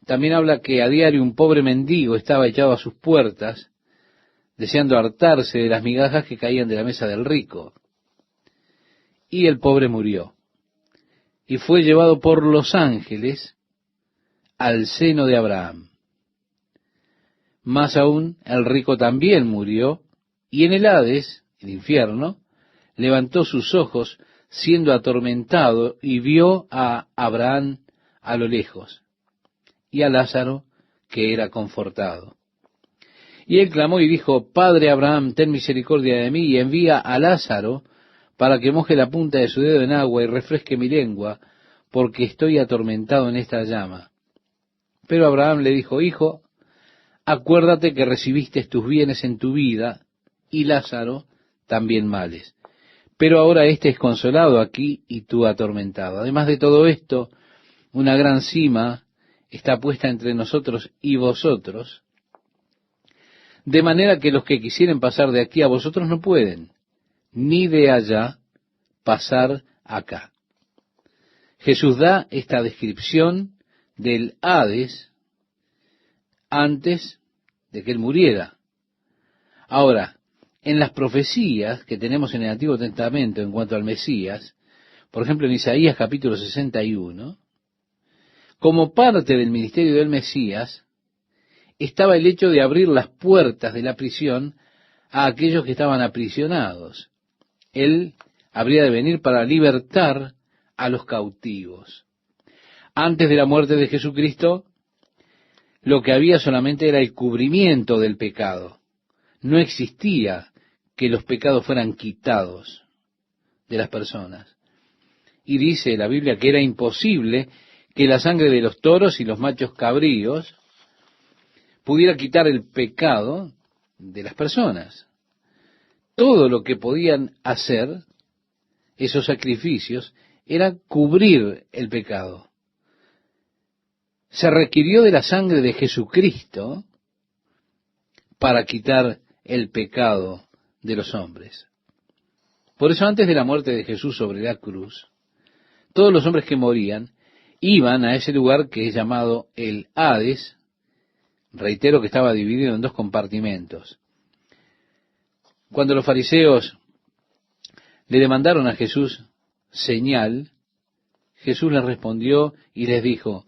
también habla que a diario un pobre mendigo estaba echado a sus puertas, deseando hartarse de las migajas que caían de la mesa del rico. Y el pobre murió, y fue llevado por los ángeles al seno de Abraham. Más aún, el rico también murió, y en el Hades, el infierno, levantó sus ojos siendo atormentado y vio a Abraham a lo lejos y a Lázaro que era confortado. Y él clamó y dijo: Padre Abraham, ten misericordia de mí y envía a Lázaro para que moje la punta de su dedo en agua y refresque mi lengua, porque estoy atormentado en esta llama. Pero Abraham le dijo: Hijo, acuérdate que recibiste tus bienes en tu vida, y Lázaro también males. Pero ahora éste es consolado aquí y tú atormentado. Además de todo esto, una gran sima está puesta entre nosotros y vosotros, de manera que los que quisieren pasar de aquí a vosotros no pueden, ni de allá pasar acá. Jesús da esta descripción del Hades antes de que él muriera. Ahora, en las profecías que tenemos en el Antiguo Testamento en cuanto al Mesías, por ejemplo en Isaías capítulo 61, como parte del ministerio del Mesías, estaba el hecho de abrir las puertas de la prisión a aquellos que estaban aprisionados. Él habría de venir para libertar a los cautivos. Antes de la muerte de Jesucristo, lo que había solamente era el cubrimiento del pecado. No existía que los pecados fueran quitados de las personas. Y dice la Biblia que era imposible que la sangre de los toros y los machos cabríos pudiera quitar el pecado de las personas. Todo lo que podían hacer esos sacrificios era cubrir el pecado. Se requirió de la sangre de Jesucristo para quitar el pecado de los hombres. Por eso, antes de la muerte de Jesús sobre la cruz, todos los hombres que morían iban a ese lugar que es llamado el Hades. Reitero que estaba dividido en 2 compartimentos. Cuando los fariseos le demandaron a Jesús señal, Jesús les respondió y les dijo: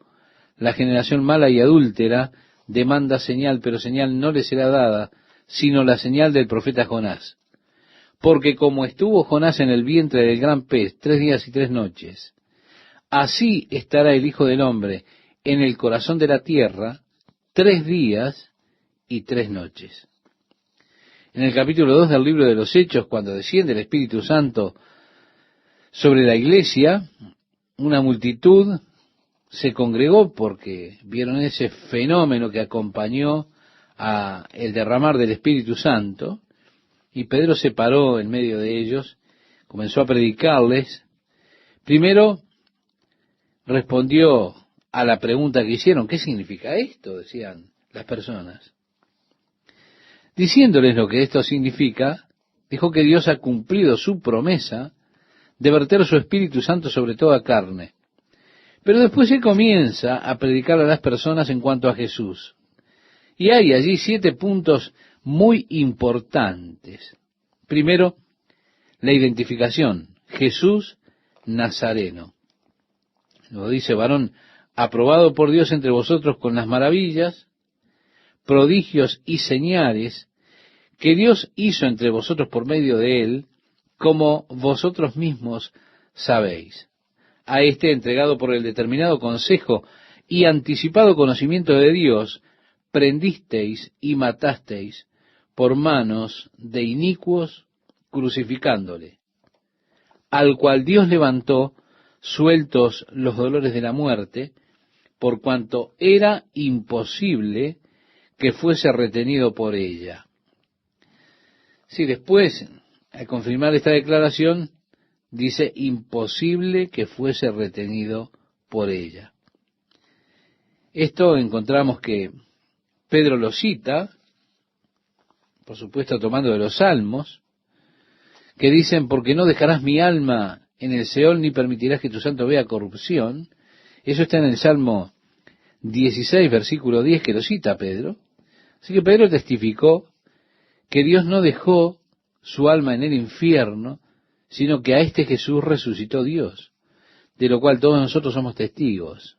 la generación mala y adúltera demanda señal, pero señal no le será dada, sino la señal del profeta Jonás. Porque como estuvo Jonás en el vientre del gran pez 3 días y 3 noches, así estará el Hijo del Hombre en el corazón de la tierra 3 días y 3 noches. En el capítulo 2 del libro de los Hechos, cuando desciende el Espíritu Santo sobre la iglesia, una multitud se congregó porque vieron ese fenómeno que acompañó a el derramar del Espíritu Santo, y Pedro se paró en medio de ellos, comenzó a predicarles. Primero respondió a la pregunta que hicieron: ¿qué significa esto?, decían las personas. Diciéndoles lo que esto significa, dijo que Dios ha cumplido su promesa de verter su Espíritu Santo sobre toda carne. Pero después él comienza a predicar a las personas en cuanto a Jesús. Y hay allí 7 puntos muy importantes. Primero, la identificación: Jesús Nazareno. Lo dice: varón aprobado por Dios entre vosotros con las maravillas, prodigios y señales que Dios hizo entre vosotros por medio de él, como vosotros mismos sabéis. A este, entregado por el determinado consejo y anticipado conocimiento de Dios, prendisteis y matasteis por manos de inicuos, crucificándole, al cual Dios levantó, sueltos los dolores de la muerte, por cuanto era imposible que fuese retenido por ella. Sí, después, al confirmar esta declaración, dice: imposible que fuese retenido por ella. Esto encontramos que Pedro lo cita, por supuesto tomando de los Salmos, que dicen: porque no dejarás mi alma en el Seol, ni permitirás que tu santo vea corrupción. Eso está en el Salmo 16, versículo 10, que lo cita Pedro. Así que Pedro testificó que Dios no dejó su alma en el infierno, sino que a este Jesús resucitó Dios, de lo cual todos nosotros somos testigos.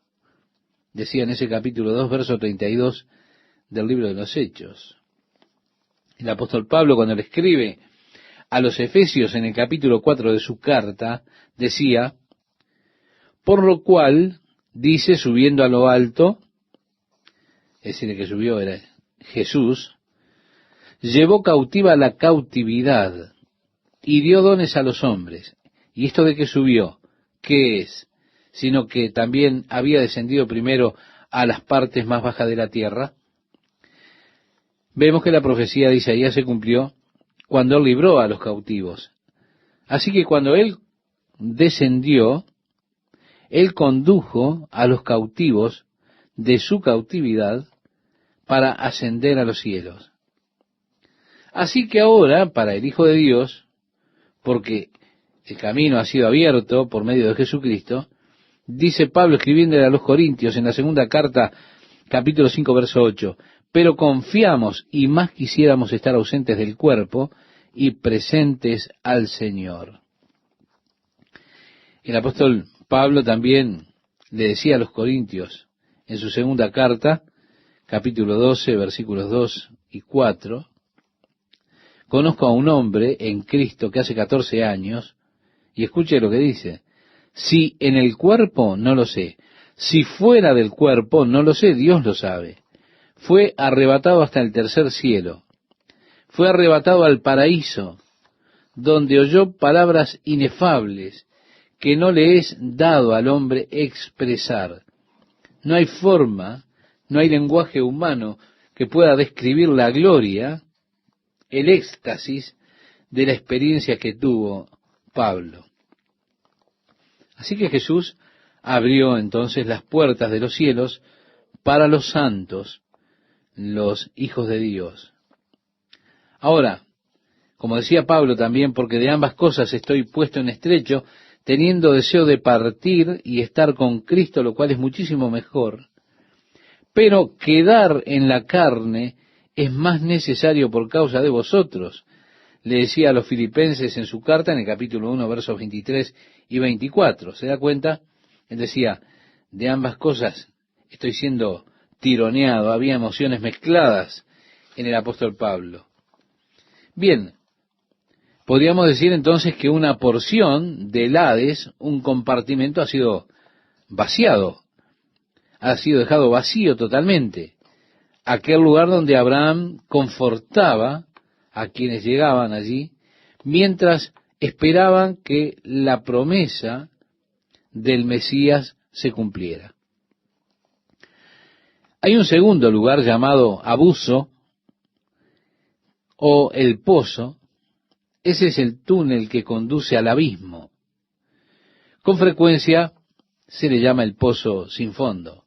Decía en ese capítulo 2, verso 32 del libro de los Hechos. El apóstol Pablo, cuando le escribe a los Efesios en el capítulo 4 de su carta, decía: por lo cual, dice, subiendo a lo alto, es decir, el que subió era Jesús, llevó cautiva la cautividad y dio dones a los hombres. ¿Y esto de que subió, qué es? Sino que también había descendido primero a las partes más bajas de la tierra. Vemos que la profecía de Isaías se cumplió cuando él libró a los cautivos. Así que cuando él descendió, él condujo a los cautivos de su cautividad para ascender a los cielos. Así que ahora, para el Hijo de Dios, porque el camino ha sido abierto por medio de Jesucristo, dice Pablo escribiéndole a los Corintios en la segunda carta, capítulo 5, verso 8, pero confiamos y más quisiéramos estar ausentes del cuerpo y presentes al Señor. El apóstol Pablo también le decía a los Corintios en su segunda carta, capítulo 12, versículos 2 y 4, conozco a un hombre en Cristo que hace 14 años, y escuche lo que dice: si en el cuerpo, no lo sé; si fuera del cuerpo, no lo sé, Dios lo sabe. Fue arrebatado hasta el tercer cielo, fue arrebatado al paraíso, donde oyó palabras inefables que no le es dado al hombre expresar. No hay forma, no hay lenguaje humano que pueda describir la gloria, el éxtasis de la experiencia que tuvo Pablo. Así que Jesús abrió entonces las puertas de los cielos para los santos, los hijos de Dios. Ahora, como decía Pablo también, porque de ambas cosas estoy puesto en estrecho, teniendo deseo de partir y estar con Cristo, lo cual es muchísimo mejor, pero quedar en la carne es más necesario por causa de vosotros. Le decía a los filipenses en su carta, en el capítulo 1, versos 23 y 24. ¿Se da cuenta? Él decía: de ambas cosas estoy siendo tironeado. Había emociones mezcladas en el apóstol Pablo. Bien, podríamos decir entonces que una porción del Hades, un compartimento, ha sido vaciado, ha sido dejado vacío totalmente. aquel lugar donde Abraham confortaba a quienes llegaban allí, mientras esperaban que la promesa del Mesías se cumpliera. Hay un segundo lugar llamado Abuso o el Pozo. Ese es el túnel que conduce al abismo. Con frecuencia se le llama el pozo sin fondo.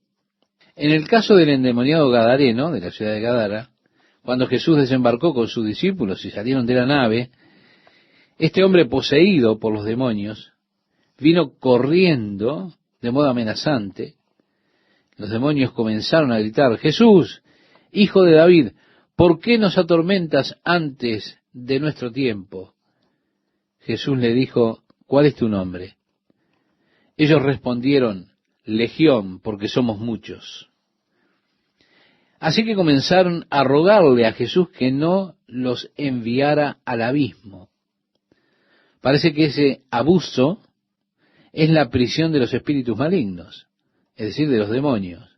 En el caso del endemoniado gadareno, de la ciudad de Gadara, cuando Jesús desembarcó con sus discípulos y salieron de la nave, este hombre poseído por los demonios vino corriendo de modo amenazante. Los demonios comenzaron a gritar: Jesús, hijo de David, ¿por qué nos atormentas antes de nuestro tiempo? Jesús le dijo: ¿cuál es tu nombre? Ellos respondieron: Legión, porque somos muchos. Así que comenzaron a rogarle a Jesús que no los enviara al abismo. Parece que ese abuso es la prisión de los espíritus malignos, es decir, de los demonios.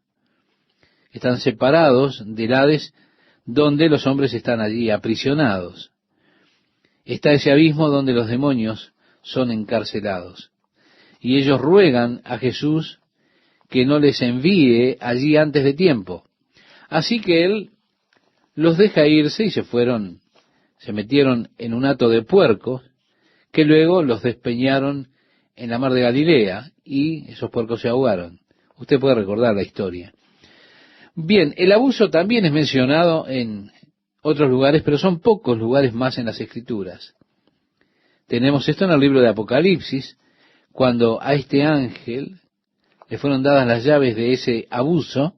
Están separados del Hades, donde los hombres están allí aprisionados. Está ese abismo donde los demonios son encarcelados. Y ellos ruegan a Jesús que no les envíe allí antes de tiempo. Así que Él los deja irse y se metieron en un hato de puercos, que luego los despeñaron en la mar de Galilea, y esos puercos se ahogaron. Usted puede recordar la historia. Bien, el abuso también es mencionado en otros lugares, pero son pocos lugares más en las Escrituras. Tenemos esto en el libro de Apocalipsis, cuando a este ángel le fueron dadas las llaves de ese abuso,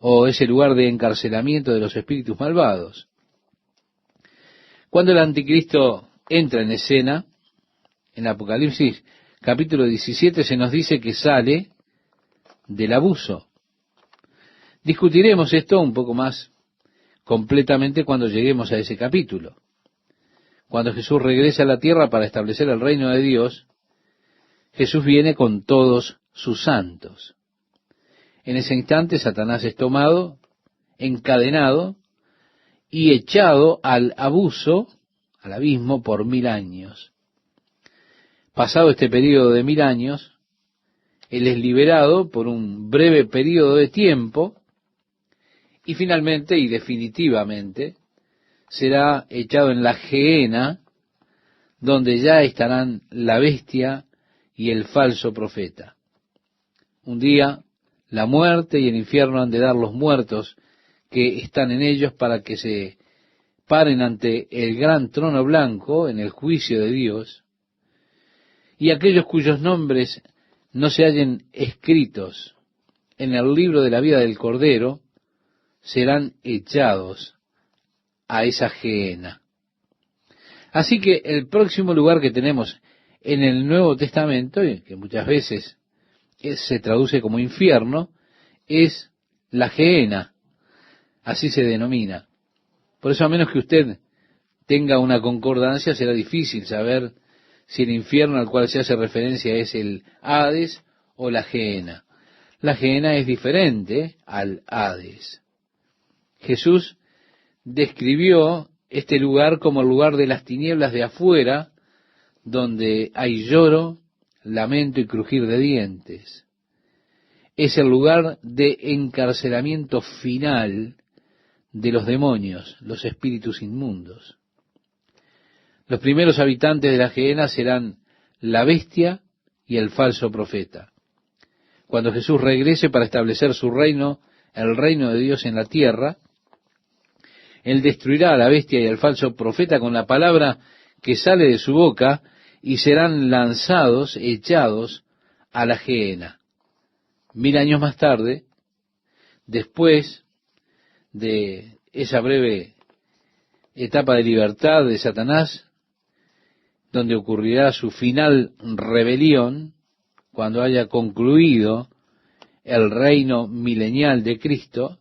o ese lugar de encarcelamiento de los espíritus malvados. Cuando el anticristo entra en escena, en Apocalipsis capítulo 17 se nos dice que sale del abuso. Discutiremos esto un poco más completamente cuando lleguemos a ese capítulo. Cuando Jesús regresa a la tierra para establecer el reino de Dios, Jesús viene con todos sus santos. En ese instante Satanás es tomado, encadenado y echado al abuso, al abismo, por 1000 años. Pasado este período de 1000 años, él es liberado por un breve período de tiempo y finalmente y definitivamente será echado en la gehenna, donde ya estarán la bestia y el falso profeta. Un día la muerte y el infierno han de dar los muertos que están en ellos para que se paren ante el gran trono blanco en el juicio de Dios, y aquellos cuyos nombres no se hallen escritos en el libro de la vida del Cordero serán echados a esa gehenna. Así que el próximo lugar que tenemos en el Nuevo Testamento, y que muchas veces se traduce como infierno, es la gehenna, así se denomina. Por eso, a menos que usted tenga una concordancia, será difícil saber si el infierno al cual se hace referencia es el Hades o la gehenna. La gehenna es diferente al Hades. Jesús describió este lugar como el lugar de las tinieblas de afuera, donde hay lloro, lamento y crujir de dientes. Es el lugar de encarcelamiento final de los demonios, los espíritus inmundos. Los primeros habitantes de la gehenna serán la bestia y el falso profeta. Cuando Jesús regrese para establecer su reino, el reino de Dios en la tierra, Él destruirá a la bestia y al falso profeta con la palabra que sale de su boca, y serán lanzados, echados a la gehenna. 1000 años más tarde, después de esa breve etapa de libertad de Satanás, donde ocurrirá su final rebelión, cuando haya concluido el reino milenial de Cristo,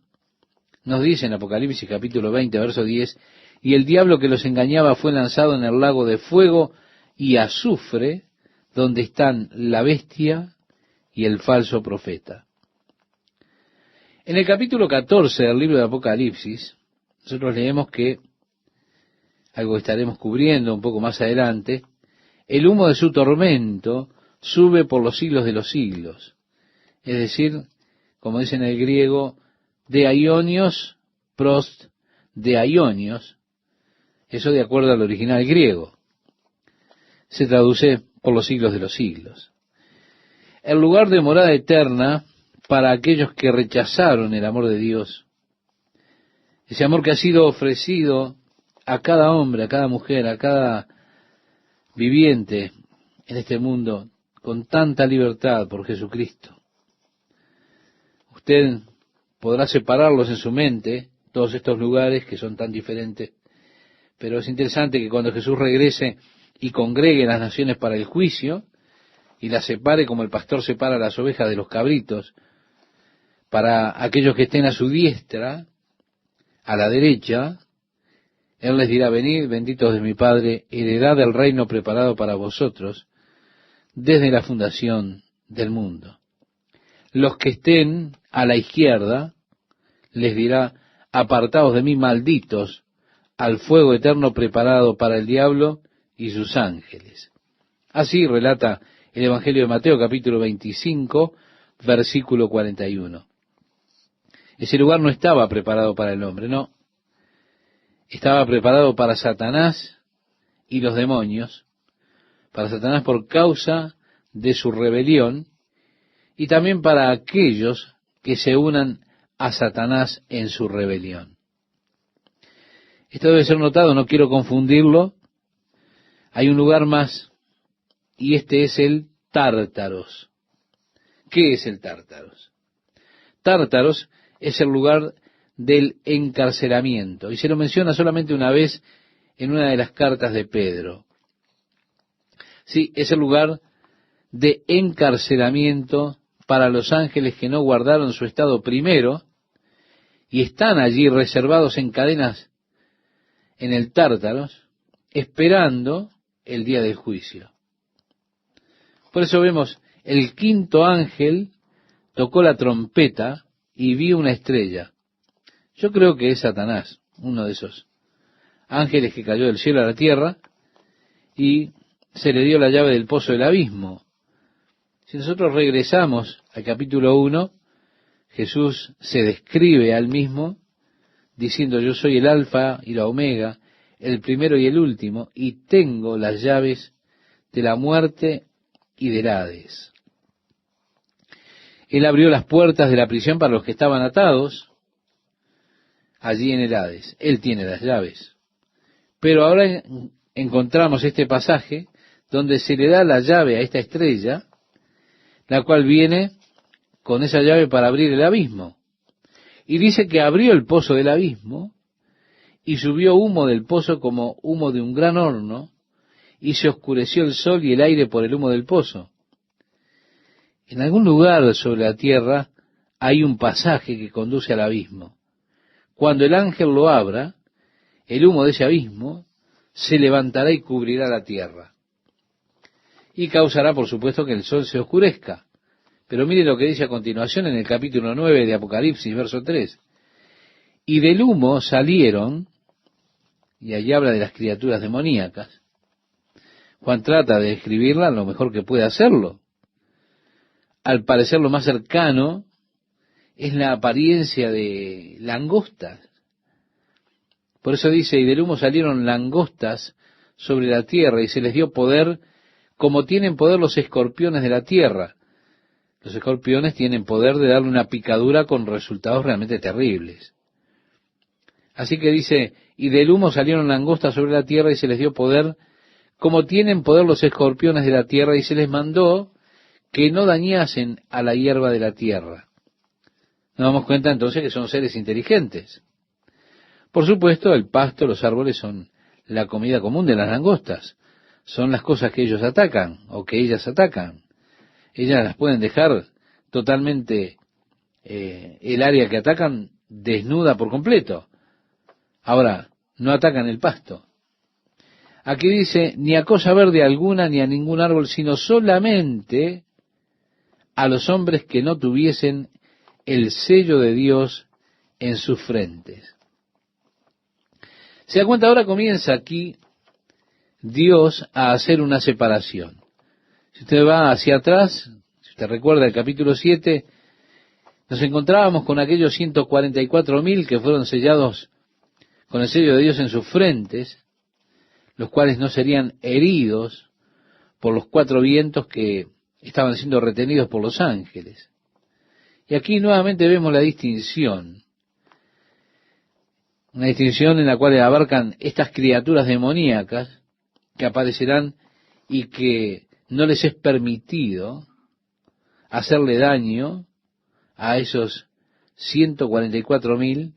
nos dice en Apocalipsis capítulo 20, verso 10, y el diablo que los engañaba fue lanzado en el lago de fuego y azufre, donde están la bestia y el falso profeta. En el capítulo 14 del libro de Apocalipsis, nosotros leemos que, algo que estaremos cubriendo un poco más adelante, el humo de su tormento sube por los siglos de los siglos. Es decir, como dice en el griego, de aionios, prost de aionios, eso de acuerdo al original griego. Se traduce por los siglos de los siglos. El lugar de morada eterna para aquellos que rechazaron el amor de Dios, ese amor que ha sido ofrecido a cada hombre, a cada mujer, a cada viviente en este mundo con tanta libertad por Jesucristo. Usted podrá separarlos en su mente, todos estos lugares que son tan diferentes, pero es interesante que cuando Jesús regrese y congregue las naciones para el juicio, y las separe como el pastor separa las ovejas de los cabritos, para aquellos que estén a su diestra, a la derecha, Él les dirá: venid, benditos de mi Padre, heredad del reino preparado para vosotros desde la fundación del mundo. Los que estén a la izquierda, les dirá: apartaos de mí, malditos, al fuego eterno preparado para el diablo y sus ángeles. Así relata el Evangelio de Mateo, capítulo 25, versículo 41. Ese lugar no estaba preparado para el hombre, no. Estaba preparado para Satanás y los demonios, para Satanás por causa de su rebelión, y también para aquellos que se unan a Satanás en su rebelión. Esto debe ser notado, no quiero confundirlo. Hay un lugar más, y este es el Tártaros. ¿Qué es el Tártaros? Tártaros es el lugar del encarcelamiento, y se lo menciona solamente una vez en una de las cartas de Pedro. Sí, es el lugar de encarcelamiento para los ángeles que no guardaron su estado primero, y están allí reservados en cadenas en el Tártaros, esperando el día del juicio. Por eso vemos, el quinto ángel tocó la trompeta y vio una estrella. Yo creo que es Satanás, uno de esos ángeles que cayó del cielo a la tierra, y se le dio la llave del pozo del abismo. Si nosotros regresamos al capítulo 1, Jesús se describe al mismo, diciendo: yo soy el alfa y la omega, el primero y el último, y tengo las llaves de la muerte y del Hades. Él abrió las puertas de la prisión para los que estaban atados allí en el Hades. Él tiene las llaves. Pero ahora encontramos este pasaje donde se le da la llave a esta estrella, la cual viene con esa llave para abrir el abismo. Y dice que abrió el pozo del abismo y subió humo del pozo como humo de un gran horno, y se oscureció el sol y el aire por el humo del pozo. En algún lugar sobre la tierra hay un pasaje que conduce al abismo. Cuando el ángel lo abra, el humo de ese abismo se levantará y cubrirá la tierra. Y causará, por supuesto, que el sol se oscurezca. Pero mire lo que dice a continuación en el capítulo 9 de Apocalipsis, verso 3. Y del humo salieron, y allí habla de las criaturas demoníacas. Juan trata de describirla lo mejor que puede hacerlo. Al parecer lo más cercano es la apariencia de langostas. Por eso dice: y del humo salieron langostas sobre la tierra, y se les dio poder como tienen poder los escorpiones de la tierra. Los escorpiones tienen poder de darle una picadura con resultados realmente terribles. Así que dice: y del humo salieron langostas sobre la tierra, y se les dio poder como tienen poder los escorpiones de la tierra, y se les mandó que no dañasen a la hierba de la tierra. Nos damos cuenta entonces que son seres inteligentes. Por supuesto, el pasto, los árboles son la comida común de las langostas. Son las cosas que ellos atacan, o que ellas atacan. Ellas las pueden dejar totalmente, el área que atacan, desnuda por completo. Ahora, no atacan el pasto. Aquí dice: ni a cosa verde alguna, ni a ningún árbol, sino solamente a los hombres que no tuviesen el sello de Dios en sus frentes. Se da cuenta, ahora comienza aquí Dios a hacer una separación. Si usted va hacia atrás, si usted recuerda el capítulo 7, nos encontrábamos con aquellos 144,000 que fueron sellados con el sello de Dios en sus frentes, los cuales no serían heridos por los 4 vientos que estaban siendo retenidos por los ángeles. Y aquí nuevamente vemos la distinción, una distinción en la cual abarcan estas criaturas demoníacas que aparecerán y que no les es permitido hacerle daño a esos 144,000,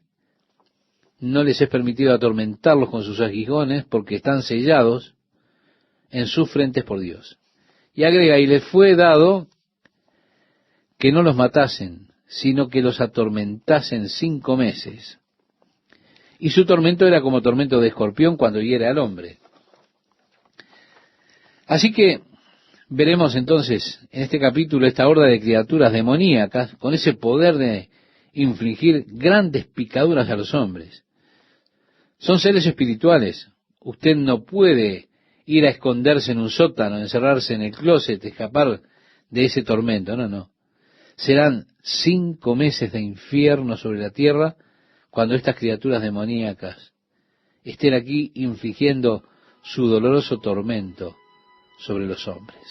no les es permitido atormentarlos con sus aguijones porque están sellados en sus frentes por Dios. Y agrega, y les fue dado que no los matasen, sino que los atormentasen 5 meses. Y su tormento era como tormento de escorpión cuando hiere al hombre. Así que veremos entonces en este capítulo esta horda de criaturas demoníacas con ese poder de infligir grandes picaduras a los hombres. Son seres espirituales. Usted no puede ir a esconderse en un sótano, encerrarse en el closet, escapar de ese tormento. No, no. Serán 5 meses de infierno sobre la tierra cuando estas criaturas demoníacas estén aquí infligiendo su doloroso tormento sobre los hombres.